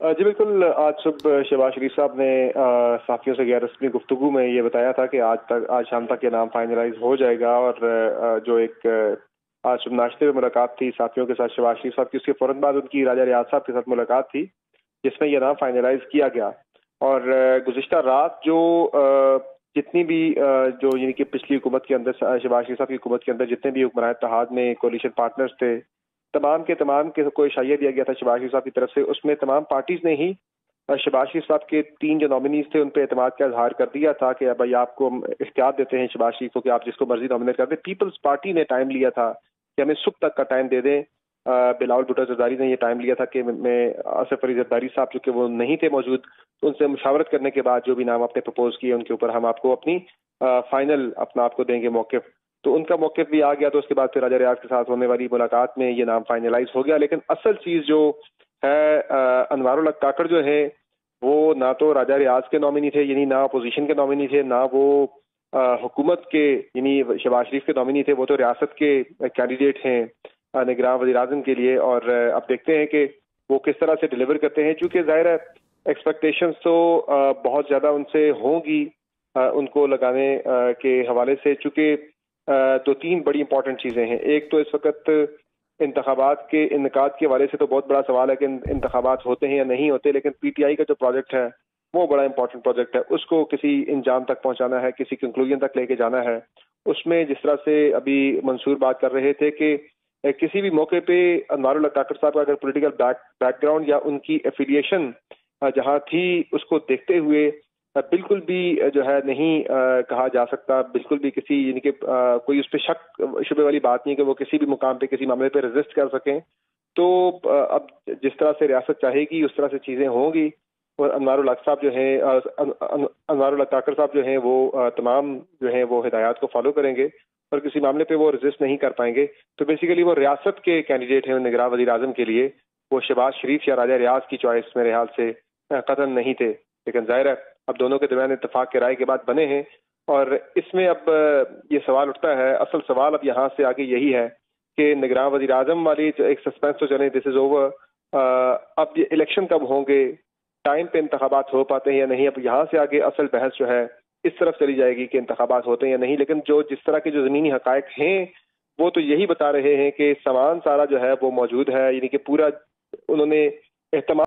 जी बिल्कुल। आज सुबह शहबाज शरीफ साहब ने साथियों से गैर रस्मी गुफ्तगू में ये बताया था कि आज शाम तक ये नाम फाइनलाइज हो जाएगा। और जो एक आज सुबह नाश्ते में मुलाकात थी साथियों के साथ शहबाज शरीफ साहब की, उसके फौरन बाद उनकी राजा रियाज साहब के साथ मुलाकात थी जिसमें यह नाम फाइनलाइज किया गया। और गुज़िश्ता रात जो जितनी भी जो यानी कि पिछली हुकूमत के अंदर शहबाज शरीफ साहब की हुकूमत के अंदर जितने भी हुक्मरान इत्तेहाद में कोalition पार्टनर्स थे, तमाम के तमाम के को इशारा दिया गया था शहबाज शरीफ साहब की तरफ से। उसमें तमाम पार्टीज ने ही शहबाज शरीफ साहब के 3 जो नॉमिनीज थे उन पर एतमाद का इजहार कर दिया था कि भाई आपको हम इख्तियार देते हैं शहबाज शरीफ को कि आप जिसको मर्जी नॉमिनेट कर दें। पीपल्स पार्टी ने टाइम लिया था कि हमें सुबह तक का टाइम दे दें। बिलावल भुट्टो जरदारी ने यह टाइम लिया था कि मैं आसिफ अली जरदारी साहब चूंकि वो नहीं थे मौजूद, तो उनसे मुशावरत करने के बाद जो भी नाम आपने प्रपोज किए उनके ऊपर हम आपको अपनी फाइनल अपना आपको देंगे मौक़िफ़। तो उनका मौक़िफ़ भी आ गया। तो उसके बाद फिर राजा रियाज के साथ होने वाली मुलाकात में ये नाम फाइनलाइज हो गया। लेकिन असल चीज़ जो है अनवारुल हक काकड़ जो है वो ना तो राजा रियाज के नॉमिनी थे, यानी ना अपोजिशन के नॉमिनी थे, ना वो हुकूमत के यानी शहबाज शरीफ के नॉमिनी थे। वो तो रियासत के कैंडिडेट हैं निगरान वज़ीर आज़म के लिए। और अब देखते हैं कि वो किस तरह से डिलीवर करते हैं। चूँकि ज़ाहिर है एक्सपेक्टेशंस तो बहुत ज़्यादा उनसे होंगी उनको लगाने के हवाले से। चूँकि 2-3 बड़ी इंपॉर्टेंट चीज़ें हैं। एक तो इस वक्त इंतखाबात के इनकाद के हवाले से तो बहुत बड़ा सवाल है कि इंतखाबात होते हैं या नहीं होते, लेकिन पीटीआई का जो प्रोजेक्ट है वो बड़ा इंपॉर्टेंट प्रोजेक्ट है। उसको किसी इंजाम तक पहुंचाना है, किसी कंक्लूजन तक लेके जाना है। उसमें जिस तरह से अभी मंसूर बात कर रहे थे कि किसी भी मौके पे अनवारुल हक काकड़ साहब का अगर पॉलिटिकल बैकग्राउंड या उनकी एफिलिएशन जहां थी उसको देखते हुए बिल्कुल भी जो है नहीं कहा जा सकता, बिल्कुल भी किसी यानी कि कोई उस पर शक शुबे वाली बात नहीं कि वो किसी भी मुकाम पे किसी मामले पे रेजिस्ट कर सकें। तो अब जिस तरह से रियासत चाहेगी उस तरह से चीज़ें होंगी। और अनवारुल हक साहब जो हैं अनवारुल हक काकड़ साहब जो हैं वो तमाम जो हैं वो हिदायत को फॉलो करेंगे और किसी मामले पे वो रेजिस्ट नहीं कर पाएंगे। तो बेसिकली वो रियासत के कैंडिडेट हैं निगरान वज़ीर आज़म के लिए। वो शहबाज शरीफ या राजा रियाज की चॉइस मेरे ख्याल से कतई नहीं थे। लेकिन जाहिर है अब दोनों के दरमियान इत्तेफाक के राय के बाद बने हैं। और इसमें अब ये सवाल उठता है, असल सवाल अब यहाँ से आगे यही है कि निगरान वज़ीर आज़म वाली एक सस्पेंस तो चले, दिस इज ओवर। अब ये इलेक्शन कब होंगे, टाइम पे इंतखाबात हो पाते हैं या नहीं, अब यहाँ से आगे असल बहस जो है इस तरफ चली जाएगी कि इंतखाबात होते हैं या नहीं। लेकिन जो जिस तरह के जो ज़मीनी हकायक हैं वो तो यही बता रहे हैं कि सामान सारा जो है वो मौजूद है, यानी कि पूरा उन्होंने एहतमाल